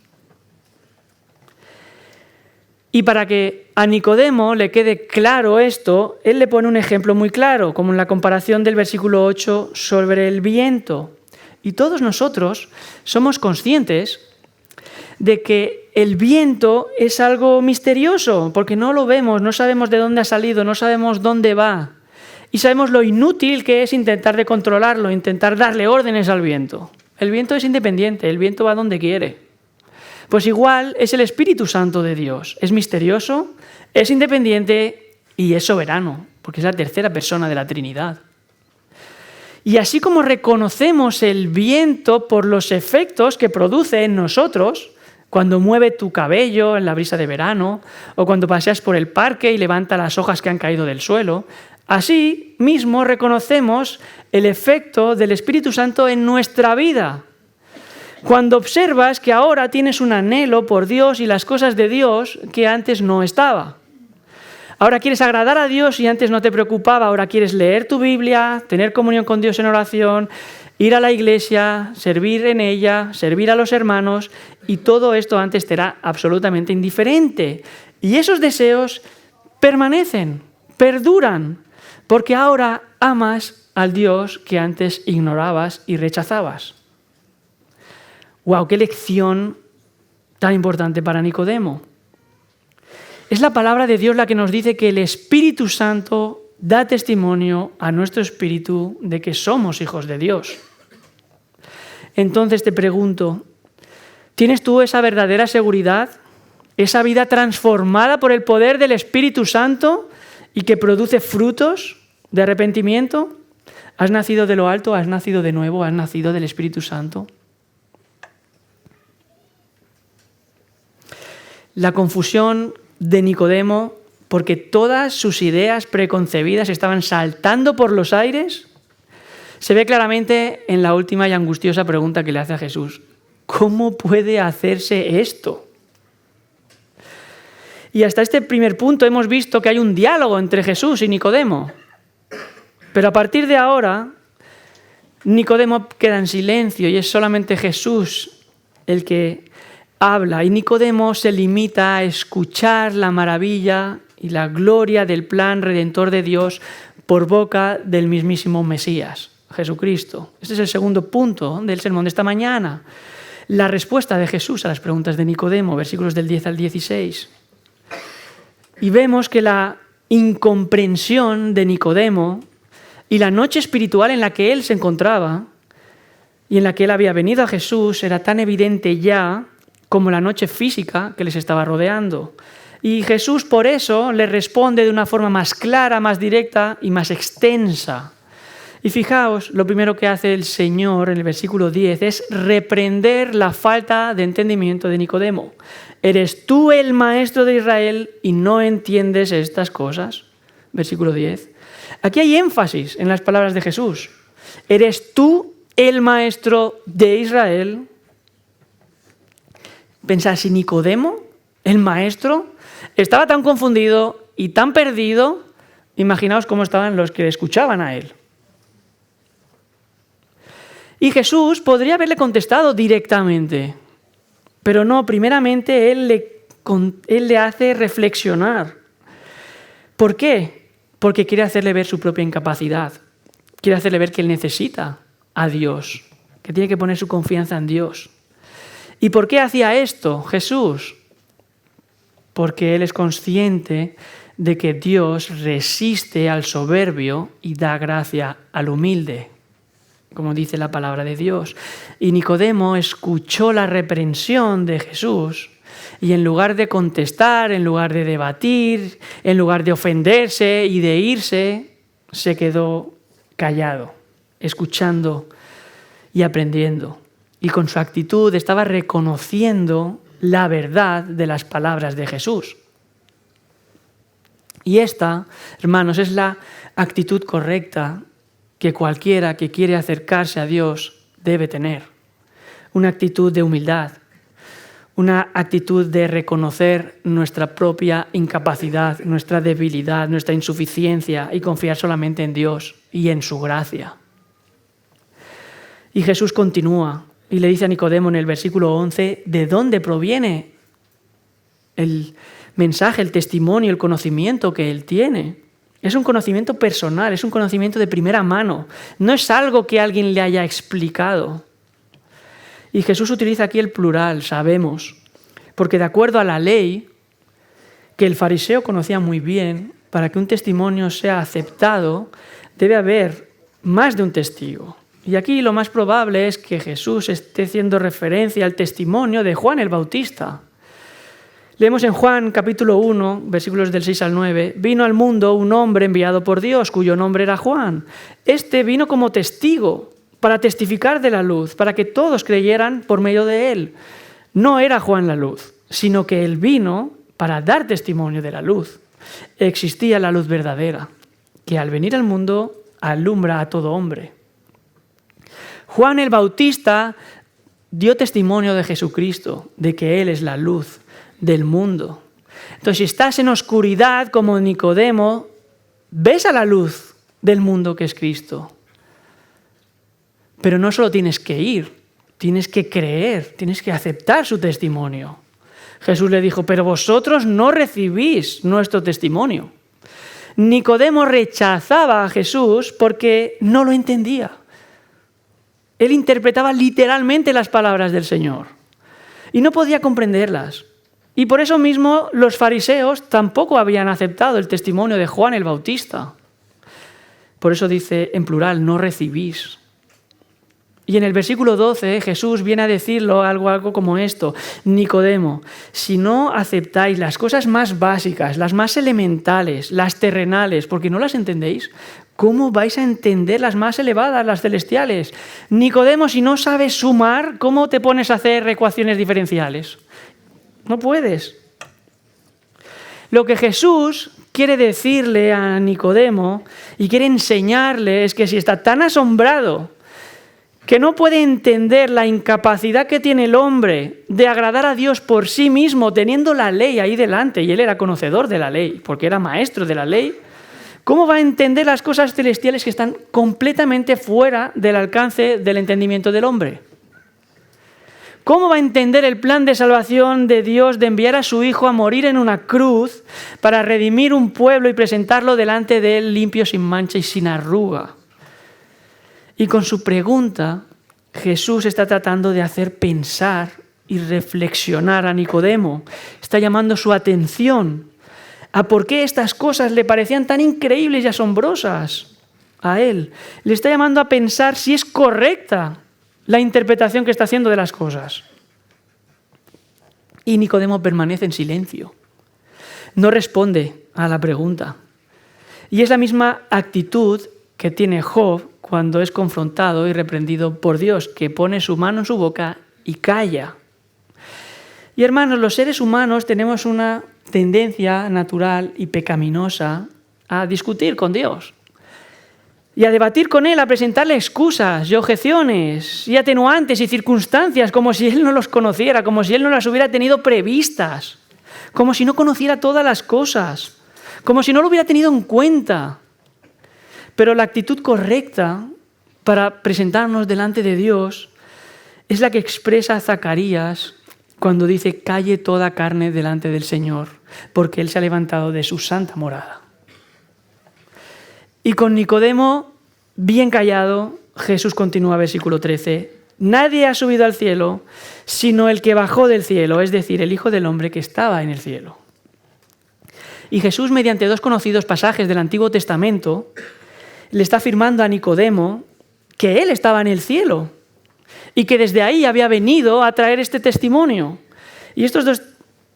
Y para que a Nicodemo le quede claro esto, él le pone un ejemplo muy claro, como en la comparación del versículo 8 sobre el viento. Y todos nosotros somos conscientes de que el viento es algo misterioso, porque no lo vemos, no sabemos de dónde ha salido, no sabemos dónde va. Y sabemos lo inútil que es intentar de controlarlo, intentar darle órdenes al viento. El viento es independiente, el viento va donde quiere. Pues igual es el Espíritu Santo de Dios. Es misterioso, es independiente y es soberano, porque es la tercera persona de la Trinidad. Y así como reconocemos el viento por los efectos que produce en nosotros, cuando mueve tu cabello en la brisa de verano, o cuando paseas por el parque y levanta las hojas que han caído del suelo, así mismo reconocemos el efecto del Espíritu Santo en nuestra vida. Cuando observas que ahora tienes un anhelo por Dios y las cosas de Dios que antes no estaba. Ahora quieres agradar a Dios y antes no te preocupaba. Ahora quieres leer tu Biblia, tener comunión con Dios en oración, ir a la iglesia, servir en ella, servir a los hermanos, y todo esto antes te era absolutamente indiferente. Y esos deseos permanecen, perduran, porque ahora amas al Dios que antes ignorabas y rechazabas. ¡Wow! ¡Qué lección tan importante para Nicodemo! Es la palabra de Dios la que nos dice que el Espíritu Santo da testimonio a nuestro espíritu de que somos hijos de Dios. Entonces te pregunto, ¿tienes tú esa verdadera seguridad? ¿Esa vida transformada por el poder del Espíritu Santo y que produce frutos de arrepentimiento? ¿Has nacido de lo alto? ¿Has nacido de nuevo? ¿Has nacido del Espíritu Santo? La confusión de Nicodemo, porque todas sus ideas preconcebidas estaban saltando por los aires, se ve claramente en la última y angustiosa pregunta que le hace a Jesús. ¿Cómo puede hacerse esto? Y hasta este primer punto hemos visto que hay un diálogo entre Jesús y Nicodemo. Pero a partir de ahora, Nicodemo queda en silencio y es solamente Jesús el que habla, y Nicodemo se limita a escuchar la maravilla y la gloria del plan redentor de Dios por boca del mismísimo Mesías, Jesucristo. Este es el segundo punto del sermón de esta mañana. La respuesta de Jesús a las preguntas de Nicodemo, versículos del 10 al 16. Y vemos que la incomprensión de Nicodemo y la noche espiritual en la que él se encontraba y en la que él había venido a Jesús era tan evidente ya como la noche física que les estaba rodeando. Y Jesús por eso le responde de una forma más clara, más directa y más extensa. Y fijaos, lo primero que hace el Señor en el versículo 10 es reprender la falta de entendimiento de Nicodemo. ¿Eres tú el maestro de Israel y no entiendes estas cosas? Versículo 10. Aquí hay énfasis en las palabras de Jesús. ¿Eres tú el maestro de Israel? Pensad, si Nicodemo, el maestro, estaba tan confundido y tan perdido, imaginaos cómo estaban los que le escuchaban a él. Y Jesús podría haberle contestado directamente, pero no, primeramente él le hace reflexionar. ¿Por qué? Porque quiere hacerle ver su propia incapacidad, quiere hacerle ver que él necesita a Dios, que tiene que poner su confianza en Dios. ¿Y por qué hacía esto Jesús? Porque él es consciente de que Dios resiste al soberbio y da gracia al humilde, como dice la palabra de Dios. Y Nicodemo escuchó la reprensión de Jesús y en lugar de contestar, en lugar de debatir, en lugar de ofenderse y de irse, se quedó callado, escuchando y aprendiendo. Y con su actitud estaba reconociendo la verdad de las palabras de Jesús. Y esta, hermanos, es la actitud correcta que cualquiera que quiere acercarse a Dios debe tener. Una actitud de humildad, una actitud de reconocer nuestra propia incapacidad, nuestra debilidad, nuestra insuficiencia y confiar solamente en Dios y en su gracia. Y Jesús continúa y le dice a Nicodemo en el versículo 11, ¿de dónde proviene el mensaje, el testimonio, el conocimiento que él tiene. Es un conocimiento personal, es un conocimiento de primera mano. No es algo que alguien le haya explicado. Y Jesús utiliza aquí el plural, sabemos, porque de acuerdo a la ley, que el fariseo conocía muy bien, para que un testimonio sea aceptado, debe haber más de un testigo. Y aquí lo más probable es que Jesús esté haciendo referencia al testimonio de Juan el Bautista. Leemos en Juan capítulo 1, versículos del 6 al 9, vino al mundo un hombre enviado por Dios, cuyo nombre era Juan. Este vino como testigo, para testificar de la luz, para que todos creyeran por medio de él. No era Juan la luz, sino que él vino para dar testimonio de la luz. Existía la luz verdadera, que al venir al mundo alumbra a todo hombre. Juan el Bautista dio testimonio de Jesucristo, de que él es la luz del mundo. Entonces, si estás en oscuridad como Nicodemo, ves a la luz del mundo que es Cristo. Pero no solo tienes que ir, tienes que creer, tienes que aceptar su testimonio. Jesús le dijo, pero vosotros no recibís nuestro testimonio. Nicodemo rechazaba a Jesús porque no lo entendía. Él interpretaba literalmente las palabras del Señor y no podía comprenderlas. Y por eso mismo los fariseos tampoco habían aceptado el testimonio de Juan el Bautista. Por eso dice en plural, no recibís. Y en el versículo 12 Jesús viene a decirlo algo como esto, Nicodemo, si no aceptáis las cosas más básicas, las más elementales, las terrenales, porque no las entendéis, ¿cómo vais a entender las más elevadas, las celestiales? Nicodemo, si no sabes sumar, ¿cómo te pones a hacer ecuaciones diferenciales? No puedes. Lo que Jesús quiere decirle a Nicodemo y quiere enseñarle es que si está tan asombrado que no puede entender la incapacidad que tiene el hombre de agradar a Dios por sí mismo, teniendo la ley ahí delante, y él era conocedor de la ley, porque era maestro de la ley, ¿cómo va a entender las cosas celestiales que están completamente fuera del alcance del entendimiento del hombre? ¿Cómo va a entender el plan de salvación de Dios de enviar a su Hijo a morir en una cruz para redimir un pueblo y presentarlo delante de él limpio, sin mancha y sin arruga? Y con su pregunta, Jesús está tratando de hacer pensar y reflexionar a Nicodemo. Está llamando su atención a por qué estas cosas le parecían tan increíbles y asombrosas a él. Le está llamando a pensar si es correcta la interpretación que está haciendo de las cosas. Y Nicodemo permanece en silencio. No responde a la pregunta. Y es la misma actitud que tiene Job cuando es confrontado y reprendido por Dios, que pone su mano en su boca y calla. Y hermanos, los seres humanos tenemos una tendencia natural y pecaminosa a discutir con Dios y a debatir con Él, a presentarle excusas y objeciones y atenuantes y circunstancias como si Él no los conociera, como si Él no las hubiera tenido previstas, como si no conociera todas las cosas, como si no lo hubiera tenido en cuenta. Pero la actitud correcta para presentarnos delante de Dios es la que expresa Zacarías cuando dice, calle toda carne delante del Señor, porque Él se ha levantado de su santa morada. Y con Nicodemo, bien callado, Jesús continúa, versículo 13, nadie ha subido al cielo, sino el que bajó del cielo, es decir, el Hijo del Hombre que estaba en el cielo. Y Jesús, mediante dos conocidos pasajes del Antiguo Testamento, le está afirmando a Nicodemo que él estaba en el cielo y que desde ahí había venido a traer este testimonio. Y estos dos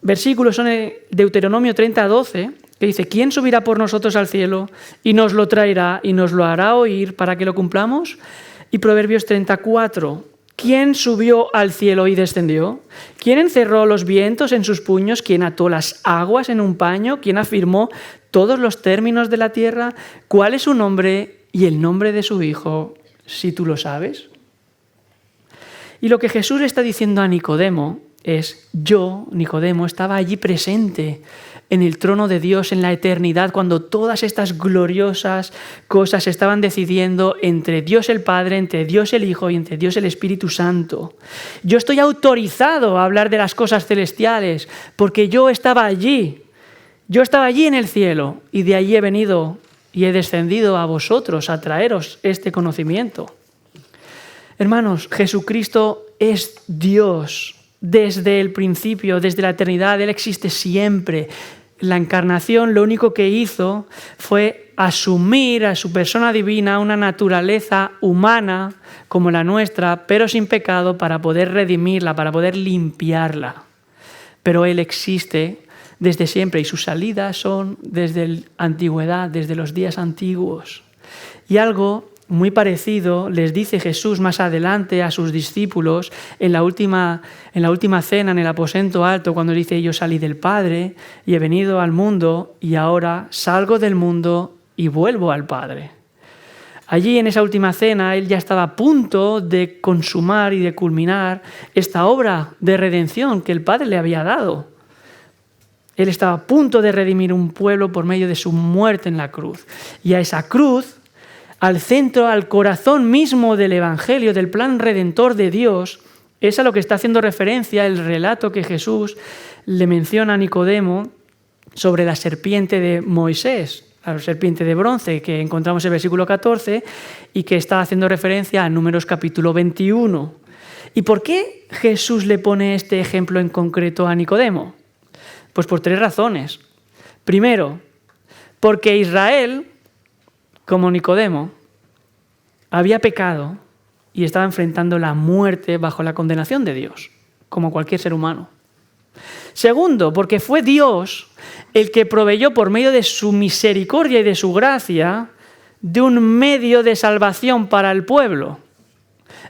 versículos son de Deuteronomio 30:12, que dice, ¿quién subirá por nosotros al cielo y nos lo traerá y nos lo hará oír para que lo cumplamos? Y Proverbios 34, ¿quién subió al cielo y descendió? ¿Quién encerró los vientos en sus puños? ¿Quién ató las aguas en un paño? ¿Quién afirmó todos los términos de la tierra? ¿Cuál es su nombre y el nombre de su hijo, si tú lo sabes? Y lo que Jesús le está diciendo a Nicodemo es, yo, Nicodemo, estaba allí presente en el trono de Dios en la eternidad, cuando todas estas gloriosas cosas se estaban decidiendo entre Dios el Padre, entre Dios el Hijo y entre Dios el Espíritu Santo. Yo estoy autorizado a hablar de las cosas celestiales porque yo estaba allí Yo estaba allí en el cielo y de allí he venido y he descendido a vosotros a traeros este conocimiento. Hermanos, Jesucristo es Dios desde el principio, desde la eternidad. Él existe siempre. La encarnación lo único que hizo fue asumir a su persona divina una naturaleza humana como la nuestra, pero sin pecado, para poder redimirla, para poder limpiarla. Pero Él existe desde siempre y sus salidas son desde la antigüedad, desde los días antiguos. Y algo muy parecido les dice Jesús más adelante a sus discípulos en la última cena, en el aposento alto, cuando dice: yo salí del Padre y he venido al mundo y ahora salgo del mundo y vuelvo al Padre. Allí en esa última cena Él ya estaba a punto de consumar y de culminar esta obra de redención que el Padre le había dado. Él estaba a punto de redimir un pueblo por medio de su muerte en la cruz. Y a esa cruz, al centro, al corazón mismo del Evangelio, del plan redentor de Dios, es a lo que está haciendo referencia el relato que Jesús le menciona a Nicodemo sobre la serpiente de Moisés, la serpiente de bronce que encontramos en el versículo 14 y que está haciendo referencia a Números capítulo 21. ¿Y por qué Jesús le pone este ejemplo en concreto a Nicodemo? Pues por 3 razones. Primero, porque Israel, como Nicodemo, había pecado y estaba enfrentando la muerte bajo la condenación de Dios, como cualquier ser humano. Segundo, porque fue Dios el que proveyó por medio de su misericordia y de su gracia de un medio de salvación para el pueblo.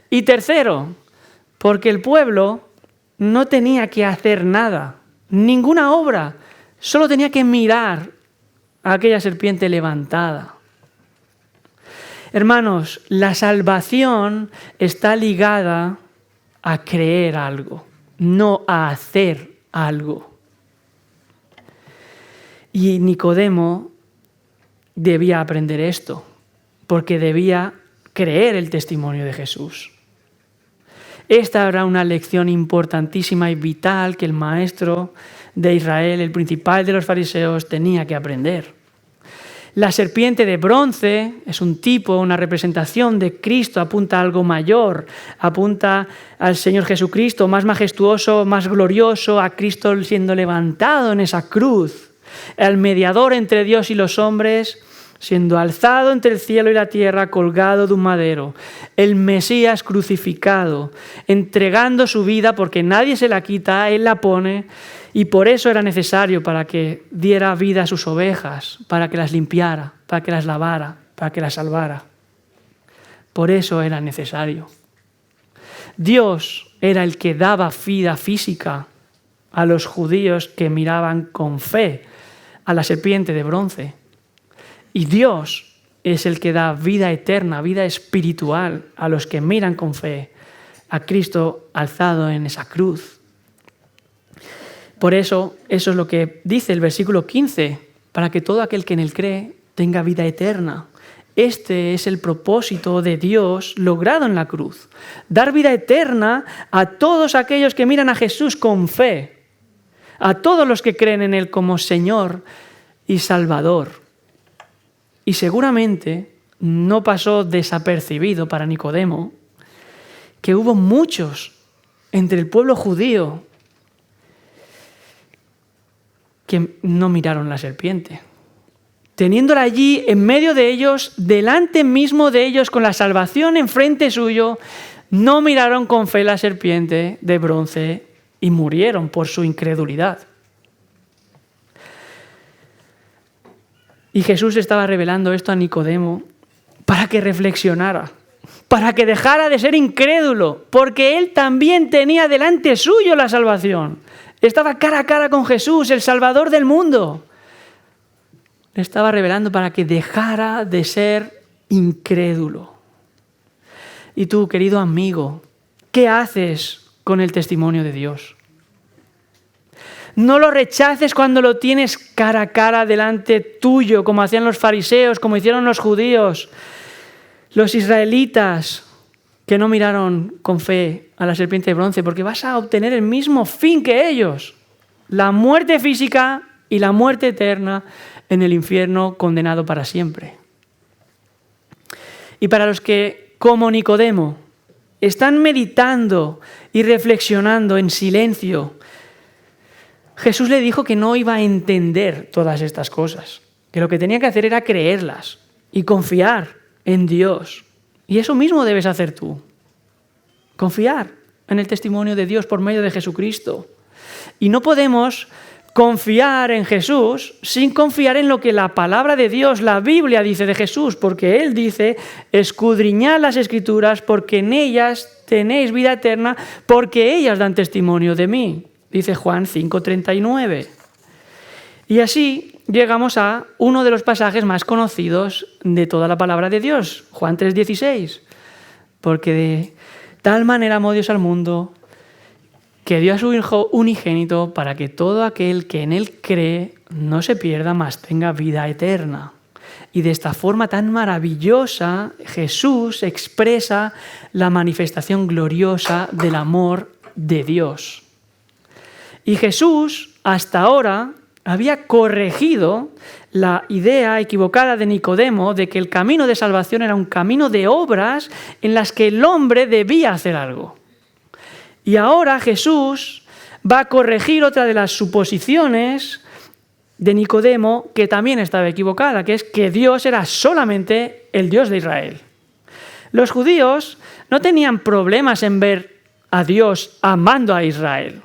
Y tercero, porque el pueblo no tenía que hacer nada, ninguna obra, solo tenía que mirar a aquella serpiente levantada. Hermanos, la salvación está ligada a creer algo, no a hacer algo. Y Nicodemo debía aprender esto, porque debía creer el testimonio de Jesús. Esta era una lección importantísima y vital que el maestro de Israel, el principal de los fariseos, tenía que aprender. La serpiente de bronce es un tipo, una representación de Cristo, apunta a algo mayor, apunta al Señor Jesucristo, más majestuoso, más glorioso, a Cristo siendo levantado en esa cruz, el mediador entre Dios y los hombres, siendo alzado entre el cielo y la tierra, colgado de un madero, el Mesías crucificado, entregando su vida porque nadie se la quita, Él la pone, y por eso era necesario para que diera vida a sus ovejas, para que las limpiara, para que las lavara, para que las salvara. Por eso era necesario. Dios era el que daba vida física a los judíos que miraban con fe a la serpiente de bronce. Y Dios es el que da vida eterna, vida espiritual a los que miran con fe a Cristo alzado en esa cruz. Por eso es lo que dice el versículo 15, para que todo aquel que en él cree tenga vida eterna. Este es el propósito de Dios logrado en la cruz. Dar vida eterna a todos aquellos que miran a Jesús con fe, a todos los que creen en Él como Señor y Salvador. Y seguramente no pasó desapercibido para Nicodemo que hubo muchos entre el pueblo judío que no miraron la serpiente. Teniéndola allí en medio de ellos, delante mismo de ellos, con la salvación enfrente suyo, no miraron con fe la serpiente de bronce y murieron por su incredulidad. Y Jesús estaba revelando esto a Nicodemo para que reflexionara, para que dejara de ser incrédulo, porque él también tenía delante suyo la salvación. Estaba cara a cara con Jesús, el Salvador del mundo. Le estaba revelando para que dejara de ser incrédulo. Y tú, querido amigo, ¿qué haces con el testimonio de Dios? No lo rechaces cuando lo tienes cara a cara delante tuyo, como hacían los fariseos, como hicieron los judíos, los israelitas, que no miraron con fe a la serpiente de bronce, porque vas a obtener el mismo fin que ellos, la muerte física y la muerte eterna en el infierno, condenado para siempre. Y para los que, como Nicodemo, están meditando y reflexionando en silencio, Jesús le dijo que no iba a entender todas estas cosas, que lo que tenía que hacer era creerlas y confiar en Dios. Y eso mismo debes hacer tú, confiar en el testimonio de Dios por medio de Jesucristo. Y no podemos confiar en Jesús sin confiar en lo que la palabra de Dios, la Biblia, dice de Jesús, porque Él dice: escudriñad las Escrituras porque en ellas tenéis vida eterna, porque ellas dan testimonio de mí, dice Juan 5:39. Y así llegamos a uno de los pasajes más conocidos de toda la palabra de Dios, Juan 3:16, porque de tal manera amó Dios al mundo que dio a su Hijo unigénito para que todo aquel que en Él cree no se pierda, mas tenga vida eterna. Y de esta forma tan maravillosa, Jesús expresa la manifestación gloriosa del amor de Dios. Y Jesús, hasta ahora, había corregido la idea equivocada de Nicodemo de que el camino de salvación era un camino de obras en las que el hombre debía hacer algo. Y ahora Jesús va a corregir otra de las suposiciones de Nicodemo que también estaba equivocada, que es que Dios era solamente el Dios de Israel. Los judíos no tenían problemas en ver a Dios amando a Israel,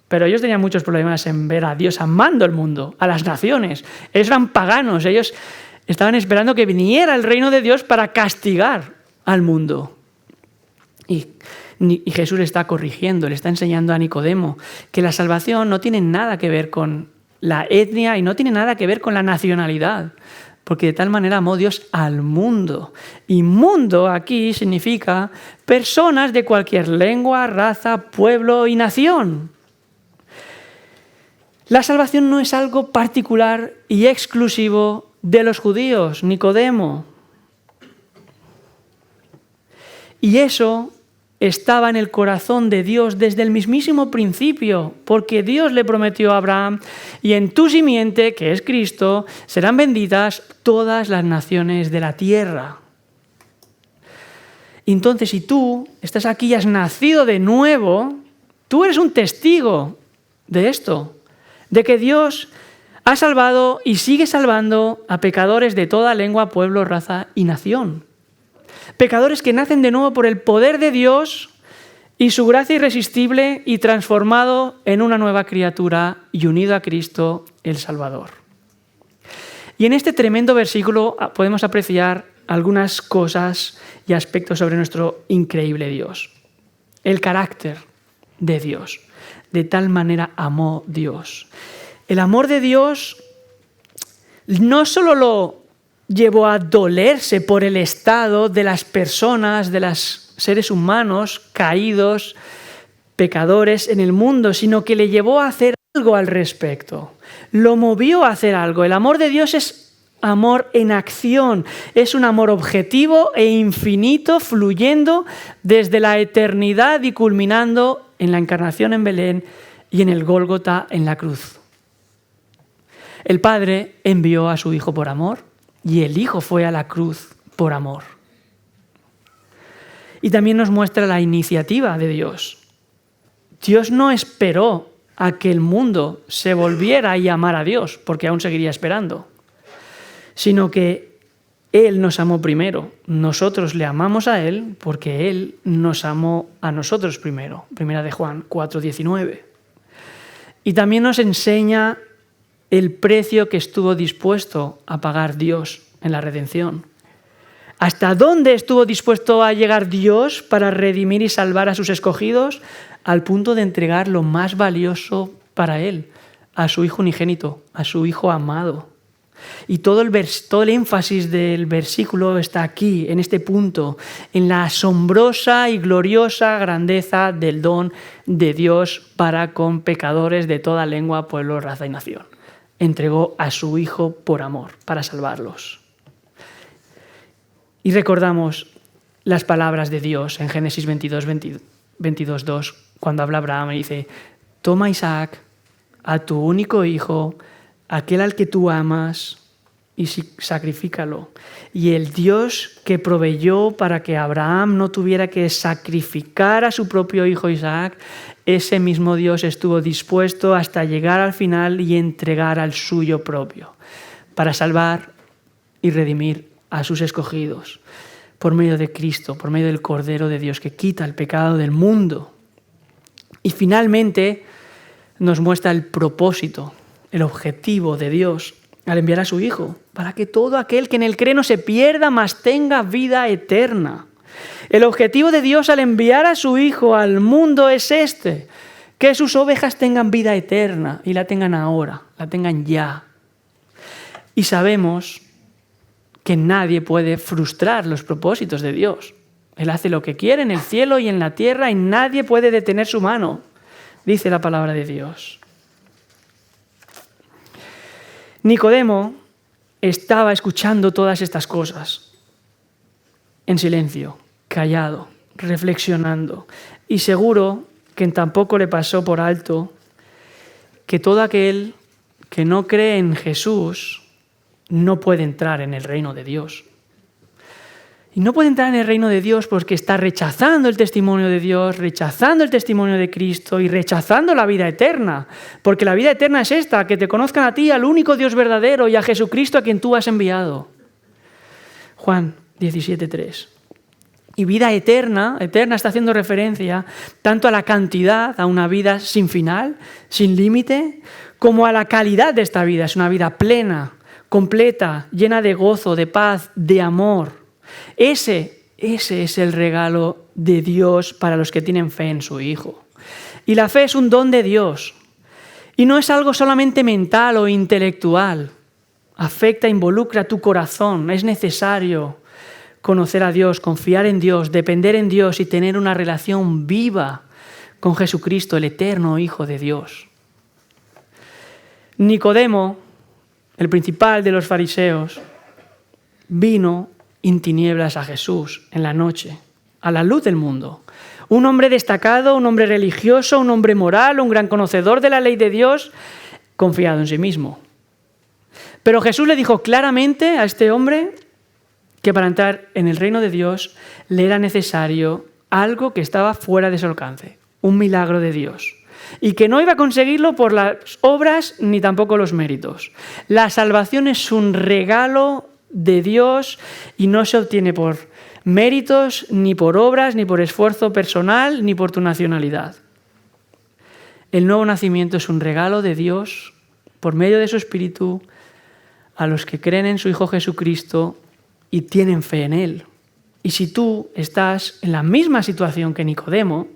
pero ellos tenían muchos problemas en ver a Dios amando al mundo, a las naciones. Ellos eran paganos, ellos estaban esperando que viniera el reino de Dios para castigar al mundo. Y Jesús le está corrigiendo, le está enseñando a Nicodemo que la salvación no tiene nada que ver con la etnia y no tiene nada que ver con la nacionalidad, porque de tal manera amó Dios al mundo. Y mundo aquí significa personas de cualquier lengua, raza, pueblo y nación. La salvación no es algo particular y exclusivo de los judíos, Nicodemo. Y eso estaba en el corazón de Dios desde el mismísimo principio, porque Dios le prometió a Abraham: y en tu simiente, que es Cristo, serán benditas todas las naciones de la tierra. Entonces, si tú estás aquí y has nacido de nuevo, tú eres un testigo de esto, de que Dios ha salvado y sigue salvando a pecadores de toda lengua, pueblo, raza y nación. Pecadores que nacen de nuevo por el poder de Dios y su gracia irresistible, y transformado en una nueva criatura y unido a Cristo el Salvador. Y en este tremendo versículo podemos apreciar algunas cosas y aspectos sobre nuestro increíble Dios. El carácter de Dios. De tal manera amó Dios. El amor de Dios no solo lo llevó a dolerse por el estado de las personas, de los seres humanos caídos, pecadores en el mundo, sino que le llevó a hacer algo al respecto. Lo movió a hacer algo. El amor de Dios es amor en acción, es un amor objetivo e infinito, fluyendo desde la eternidad y culminando en la encarnación en Belén y en el Gólgota, en la cruz. El Padre envió a su Hijo por amor, y el Hijo fue a la cruz por amor. Y también nos muestra la iniciativa de Dios. Dios no esperó a que el mundo se volviera a llamar a Dios, porque aún seguiría esperando, sino que Él nos amó primero. Nosotros le amamos a Él porque Él nos amó a nosotros primero. Primera de Juan 4:19. Y también nos enseña el precio que estuvo dispuesto a pagar Dios en la redención. ¿Hasta dónde estuvo dispuesto a llegar Dios para redimir y salvar a sus escogidos? Al punto de entregar lo más valioso para Él, a su Hijo unigénito, a su Hijo amado. Y todo el énfasis del versículo está aquí, en este punto, en la asombrosa y gloriosa grandeza del don de Dios para con pecadores de toda lengua, pueblo, raza y nación. Entregó a su Hijo por amor, para salvarlos. Y recordamos las palabras de Dios en Génesis 22:2, cuando habla Abraham y dice: toma a Isaac, a tu único hijo, aquel al que tú amas, y sacrifícalo. Y el Dios que proveyó para que Abraham no tuviera que sacrificar a su propio hijo Isaac, ese mismo Dios estuvo dispuesto hasta llegar al final y entregar al suyo propio, para salvar y redimir a sus escogidos, por medio de Cristo, por medio del Cordero de Dios que quita el pecado del mundo. Y finalmente nos muestra el propósito, el objetivo de Dios al enviar a su Hijo, para que todo aquel que en él cree no se pierda, mas tenga vida eterna. El objetivo de Dios al enviar a su Hijo al mundo es este, que sus ovejas tengan vida eterna y la tengan ahora, la tengan ya. Y sabemos que nadie puede frustrar los propósitos de Dios. Él hace lo que quiere en el cielo y en la tierra y nadie puede detener su mano, dice la palabra de Dios. Nicodemo estaba escuchando todas estas cosas en silencio, callado, reflexionando, y seguro que tampoco le pasó por alto que todo aquel que no cree en Jesús no puede entrar en el reino de Dios. Y no puede entrar en el reino de Dios porque está rechazando el testimonio de Dios, rechazando el testimonio de Cristo y rechazando la vida eterna. Porque la vida eterna es esta, que te conozcan a ti, al único Dios verdadero, y a Jesucristo a quien tú has enviado. Juan 17:3. Y vida eterna, eterna está haciendo referencia tanto a la cantidad, a una vida sin final, sin límite, como a la calidad de esta vida. Es una vida plena, completa, llena de gozo, de paz, de amor. Ese es el regalo de Dios para los que tienen fe en su Hijo. Y la fe es un don de Dios. Y no es algo solamente mental o intelectual. Afecta, involucra tu corazón. Es necesario conocer a Dios, confiar en Dios, depender en Dios y tener una relación viva con Jesucristo, el eterno Hijo de Dios. Nicodemo, el principal de los fariseos, vino en tinieblas a Jesús en la noche, a la luz del mundo. Un hombre destacado, un hombre religioso, un hombre moral, un gran conocedor de la ley de Dios, confiado en sí mismo. Pero Jesús le dijo claramente a este hombre que para entrar en el reino de Dios le era necesario algo que estaba fuera de su alcance, un milagro de Dios. Y que no iba a conseguirlo por las obras ni tampoco los méritos. La salvación es un regalo de Dios y no se obtiene por méritos, ni por obras, ni por esfuerzo personal, ni por tu nacionalidad. El nuevo nacimiento es un regalo de Dios por medio de su Espíritu a los que creen en su Hijo Jesucristo y tienen fe en Él. Y si tú estás en la misma situación que Nicodemo,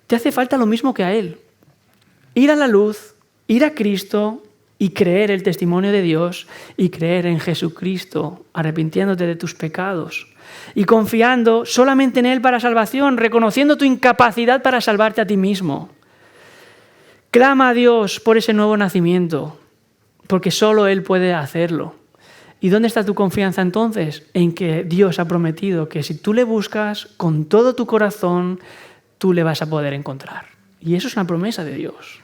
te hace falta lo mismo que a Él. Ir a la luz, ir a Cristo y creer el testimonio de Dios y creer en Jesucristo, arrepintiéndote de tus pecados y confiando solamente en Él para salvación, reconociendo tu incapacidad para salvarte a ti mismo. Clama a Dios por ese nuevo nacimiento, porque solo Él puede hacerlo. ¿Y dónde está tu confianza entonces? En que Dios ha prometido que si tú le buscas con todo tu corazón, tú le vas a poder encontrar. Y eso es una promesa de Dios.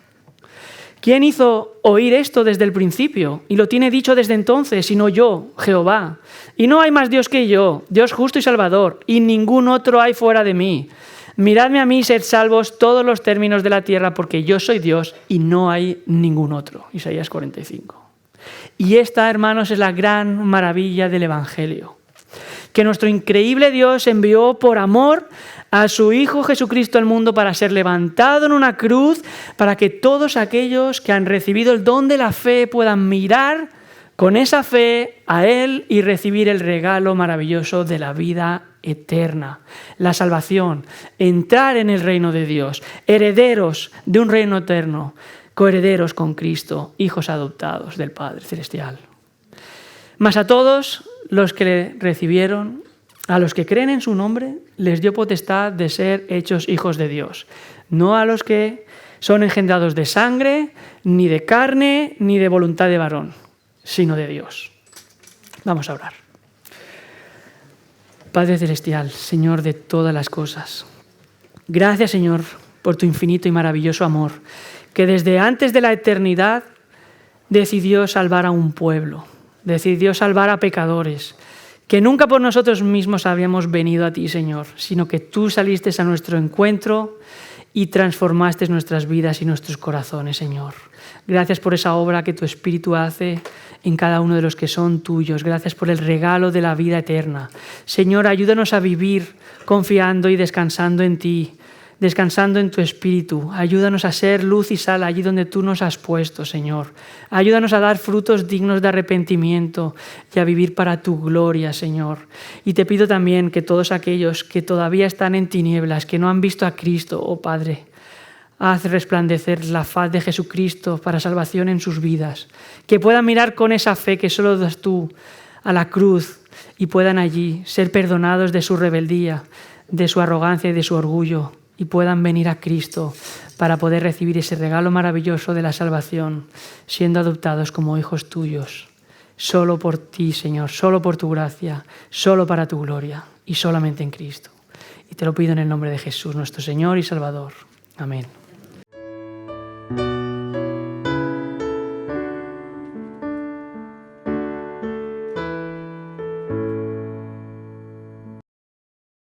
¿Quién hizo oír esto desde el principio? Y lo tiene dicho desde entonces, sino yo, Jehová. Y no hay más Dios que yo, Dios justo y salvador, y ningún otro hay fuera de mí. Miradme a mí y sed salvos todos los términos de la tierra, porque yo soy Dios y no hay ningún otro. Isaías 45. Y esta, hermanos, es la gran maravilla del Evangelio. Que nuestro increíble Dios envió por amor a su Hijo Jesucristo al mundo para ser levantado en una cruz, para que todos aquellos que han recibido el don de la fe puedan mirar con esa fe a Él y recibir el regalo maravilloso de la vida eterna, la salvación, entrar en el reino de Dios, herederos de un reino eterno, coherederos con Cristo, hijos adoptados del Padre Celestial. Mas a todos los que le recibieron, a los que creen en su nombre, les dio potestad de ser hechos hijos de Dios. No a los que son engendrados de sangre, ni de carne, ni de voluntad de varón, sino de Dios. Vamos a orar. Padre Celestial, Señor de todas las cosas, gracias, Señor, por tu infinito y maravilloso amor, que desde antes de la eternidad decidió salvar a un pueblo, decidió salvar a pecadores, que nunca por nosotros mismos habíamos venido a ti, Señor, sino que tú saliste a nuestro encuentro y transformaste nuestras vidas y nuestros corazones, Señor. Gracias por esa obra que tu Espíritu hace en cada uno de los que son tuyos. Gracias por el regalo de la vida eterna. Señor, ayúdanos a vivir confiando y descansando en ti, descansando en tu Espíritu. Ayúdanos a ser luz y sal allí donde tú nos has puesto, Señor. Ayúdanos a dar frutos dignos de arrepentimiento y a vivir para tu gloria, Señor. Y te pido también que todos aquellos que todavía están en tinieblas, que no han visto a Cristo, oh Padre, haz resplandecer la faz de Jesucristo para salvación en sus vidas. Que puedan mirar con esa fe que solo das tú a la cruz y puedan allí ser perdonados de su rebeldía, de su arrogancia y de su orgullo, y puedan venir a Cristo para poder recibir ese regalo maravilloso de la salvación, siendo adoptados como hijos tuyos. Solo por ti, Señor, solo por tu gracia, solo para tu gloria y solamente en Cristo. Y te lo pido en el nombre de Jesús, nuestro Señor y Salvador. Amén.